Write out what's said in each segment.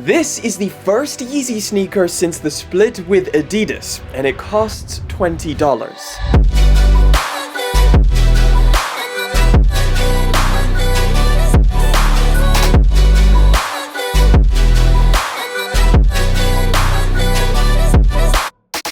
This is the first Yeezy sneaker since the split with Adidas, and it costs $20.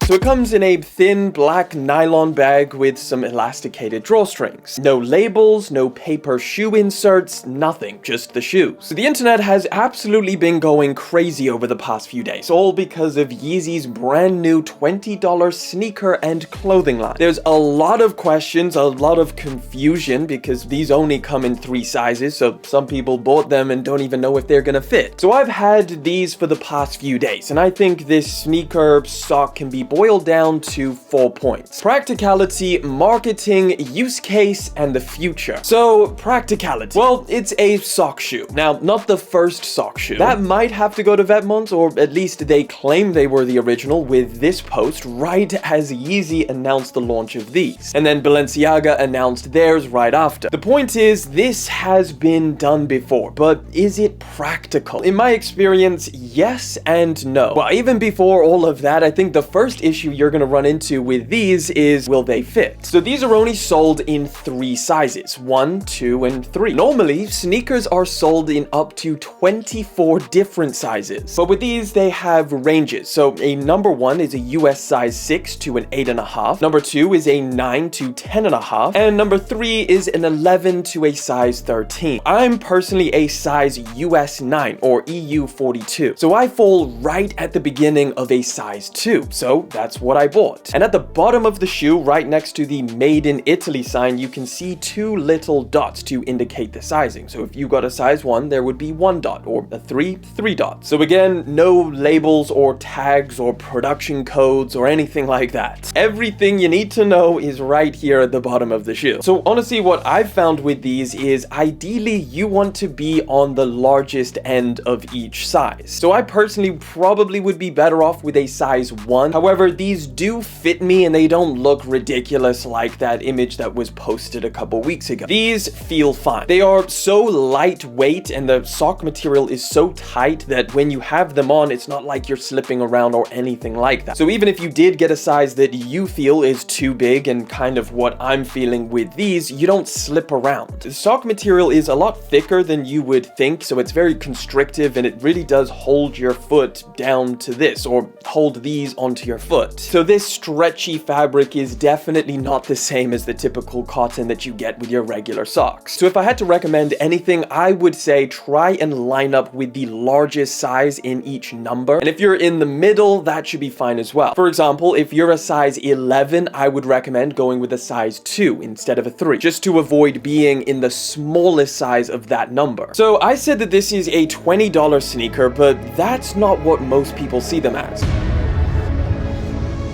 So it comes in a thin black nylon bag with some elasticated drawstrings. No labels, no paper shoe inserts, nothing, just the shoes. So the internet has absolutely been going crazy over the past few days, all because of Yeezy's brand new $20 sneaker and clothing line. There's a lot of questions, a lot of confusion, because these only come in 3 sizes, so some people bought them and don't even know if they're gonna fit. So I've had these for the past few days, and I think this sneaker sock can be boiled down to 4 points: practicality, marketing, use case, and the future. So, practicality. Well, it's a sock shoe. Now, not the first sock shoe. That might have to go to Vetmont, or at least they claim they were the original with this post right as Yeezy announced the launch of these. And then Balenciaga announced theirs right after. The point is, this has been done before, but is it practical? In my experience, yes and no. Well, even before all of that, I think the first issue you're gonna run into with these is, will they fit? So these are only sold in 3 sizes, 1, 2, and 3. Normally, sneakers are sold in up to 24 different sizes, but with these, they have ranges. So a number 1 is a US size 6 to an 8.5, number 2 is a 9 to 10.5, and number 3 is an 11 to a size 13. I'm personally a size US 9 or EU 42, so I fall right at the beginning of a size 2, so that's what I bought. And at the bottom of the shoe, right next to the Made in Italy sign, you can see 2 little dots to indicate the sizing. So if you got a size 1, there would be 1 dot, or a 3 dots. So again, no labels or tags or production codes or anything like that. Everything you need to know is right here at the bottom of the shoe. So honestly, what I've found with these is ideally you want to be on the largest end of each size. So I personally probably would be better off with a size 1. However, these do fit me and they don't look ridiculous like that image that was posted a couple weeks ago. These feel fine. They are so lightweight and the sock material is so tight that when you have them on, it's not like you're slipping around or anything like that. So even if you did get a size that you feel is too big, and kind of what I'm feeling with these, you don't slip around. The sock material is a lot thicker than you would think, so it's very constrictive and it really does hold your foot down to this, or hold these onto your foot. So this stretchy fabric is definitely not the same as the typical cotton that you get with your regular socks. So if I had to recommend anything, I would say try and line up with the largest size in each number. And if you're in the middle, that should be fine as well. For example, if you're a size 11, I would recommend going with a size 2 instead of a 3, just to avoid being in the smallest size of that number. So I said that this is a $20 sneaker, but that's not what most people see them as.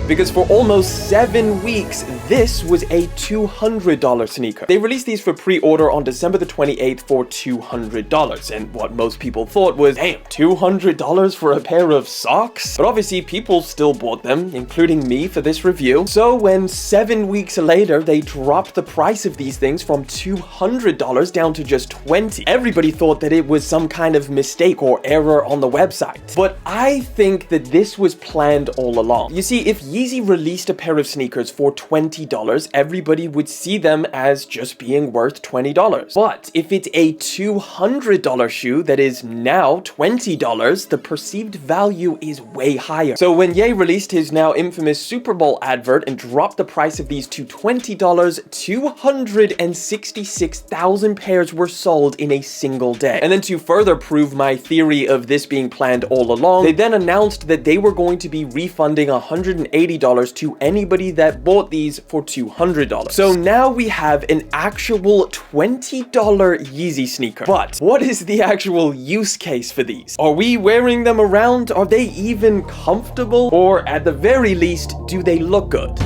Because for almost 7 weeks, this was a $200 sneaker. They released these for pre-order on December the 28th for $200, and what most people thought was, damn, $200 for a pair of socks? But obviously, people still bought them, including me for this review. So when 7 weeks later, they dropped the price of these things from $200 down to just $20, everybody thought that it was some kind of mistake or error on the website. But I think that this was planned all along. You see, if Yeezy released a pair of sneakers for $20, everybody would see them as just being worth $20. But if it's a $200 shoe that is now $20, the perceived value is way higher. So when Ye released his now infamous Super Bowl advert and dropped the price of these to $20, 266,000 pairs were sold in a single day. And then to further prove my theory of this being planned all along, they then announced that they were going to be refunding $180 to anybody that bought these for $200. So now we have an actual $20 Yeezy sneaker. But what is the actual use case for these? Are we wearing them around? Are they even comfortable? Or at the very least, do they look good?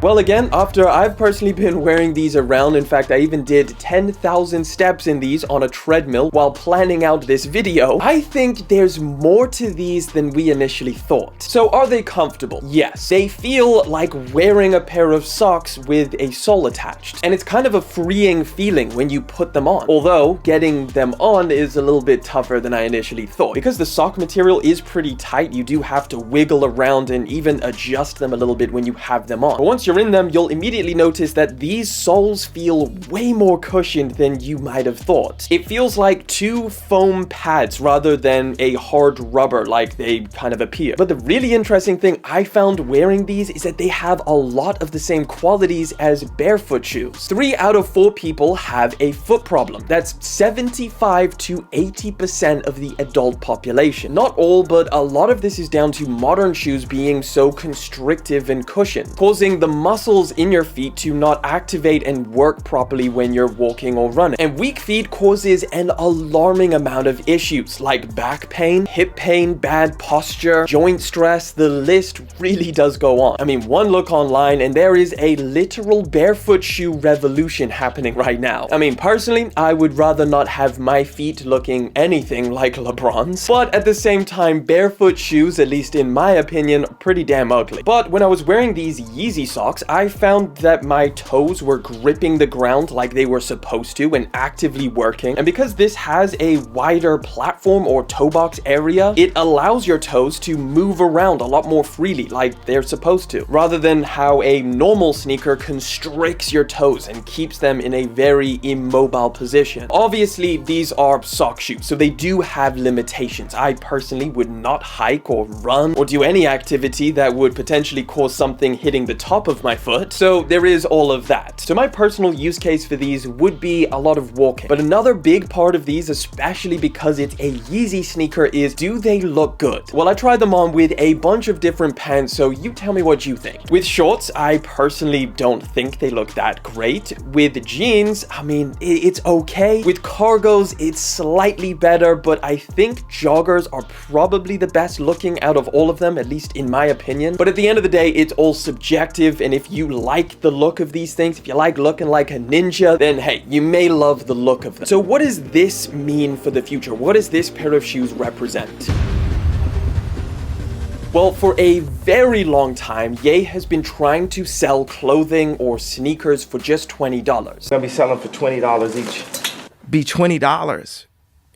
Well, again, after I've personally been wearing these around, in fact, I even did 10,000 steps in these on a treadmill while planning out this video, I think there's more to these than we initially thought. So are they comfortable? Yes. They feel like wearing a pair of socks with a sole attached, and it's kind of a freeing feeling when you put them on. Although, getting them on is a little bit tougher than I initially thought. Because the sock material is pretty tight, you do have to wiggle around and even adjust them a little bit when you have them on. But once you're in them, you'll immediately notice that these soles feel way more cushioned than you might have thought. It feels like two foam pads rather than a hard rubber like they kind of appear. But the really interesting thing I found wearing these is that they have a lot of the same qualities as barefoot shoes. 3 out of 4 people have a foot problem. That's 75 to 80% of the adult population. Not all, but a lot of this is down to modern shoes being so constrictive and cushioned, causing the muscles in your feet to not activate and work properly when you're walking or running. And weak feet causes an alarming amount of issues like back pain, hip pain, bad posture, joint stress. The list really does go on. I mean, one look online and there is a literal barefoot shoe revolution happening right now. I mean, personally, I would rather not have my feet looking anything like LeBron's, but at the same time, barefoot shoes, at least in my opinion, are pretty damn ugly. But when I was wearing these Yeezy socks, I found that my toes were gripping the ground like they were supposed to and actively working. And because this has a wider platform or toe box area, it allows your toes to move around a lot more freely like they're supposed to, rather than how a normal sneaker constricts your toes and keeps them in a very immobile position. Obviously, these are sock shoes, so they do have limitations. I personally would not hike or run or do any activity that would potentially cause something hitting the top of my foot. So there is all of that. So my personal use case for these would be a lot of walking. But another big part of these, especially because it's a Yeezy sneaker, is do they look good? Well, I tried them on with a bunch of different pants, so you tell me what you think. With shorts, I personally don't think they look that great. With jeans, I mean, it's okay. With cargos, it's slightly better, but I think joggers are probably the best looking out of all of them, at least in my opinion. But at the end of the day, it's all subjective, and if you like the look of these things, if you like looking like a ninja, then hey, you may love the look of them. So what does this mean for the future? What does this pair of shoes represent? Well, for a very long time, Ye has been trying to sell clothing or sneakers for just $20. Gonna be selling for $20 each. Be $20.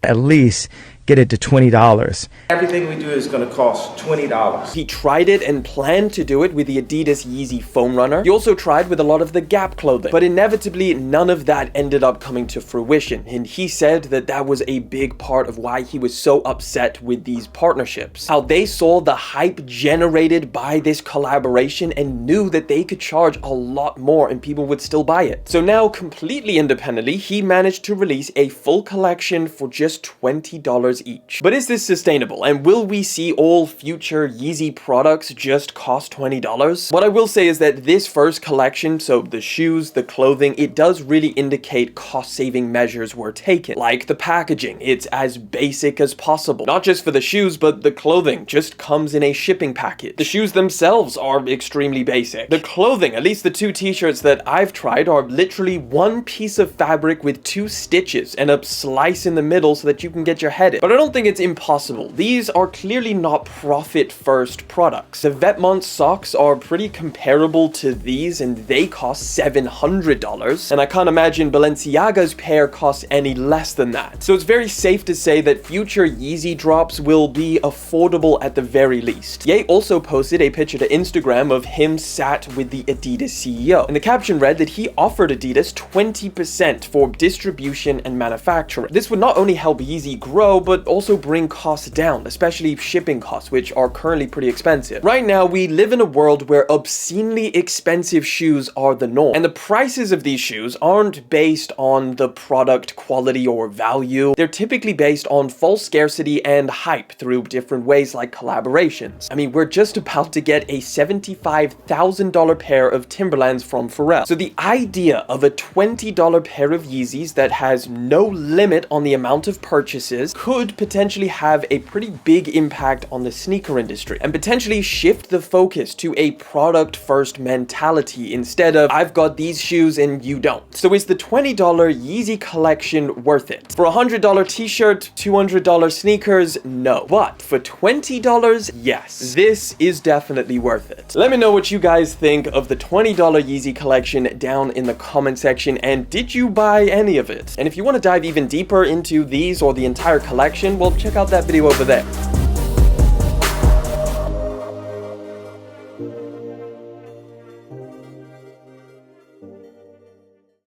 At least get it to $20. Everything we do is gonna cost $20. He tried it and planned to do it with the Adidas Yeezy Foam Runner. He also tried with a lot of the Gap clothing, but inevitably none of that ended up coming to fruition. And he said that that was a big part of why he was so upset with these partnerships. How they saw the hype generated by this collaboration and knew that they could charge a lot more and people would still buy it. So now, completely independently, he managed to release a full collection for just $20 each. But is this sustainable? And will we see all future Yeezy products just cost $20? What I will say is that this first collection, so the shoes, the clothing, it does really indicate cost-saving measures were taken. Like the packaging, it's as basic as possible. Not just for the shoes, but the clothing just comes in a shipping package. The shoes themselves are extremely basic. The clothing, at least the 2 t-shirts that I've tried, are literally one piece of fabric with 2 stitches and a slice in the middle so that you can get your head in. But I don't think it's impossible. These are clearly not profit-first products. The Vetements socks are pretty comparable to these, and they cost $700. And I can't imagine Balenciaga's pair costs any less than that. So it's very safe to say that future Yeezy drops will be affordable at the very least. Ye also posted a picture to Instagram of him sat with the Adidas CEO. And the caption read that he offered Adidas 20% for distribution and manufacturing. This would not only help Yeezy grow, but also bring costs down, especially shipping costs, which are currently pretty expensive. Right now, we live in a world where obscenely expensive shoes are the norm, and the prices of these shoes aren't based on the product quality or value. They're typically based on false scarcity and hype through different ways like collaborations. I mean, we're just about to get a $75,000 pair of Timberlands from Pharrell. So the idea of a $20 pair of Yeezys that has no limit on the amount of purchases could could potentially have a pretty big impact on the sneaker industry and potentially shift the focus to a product first mentality instead of I've got these shoes and you don't. So is the $20 Yeezy collection worth it? For a $100 t-shirt, $200 sneakers, no. But for $20, yes. This is definitely worth it. Let me know what you guys think of the $20 Yeezy collection down in the comment section, and did you buy any of it? And if you want to dive even deeper into these or the entire collection, well, check out that video over there.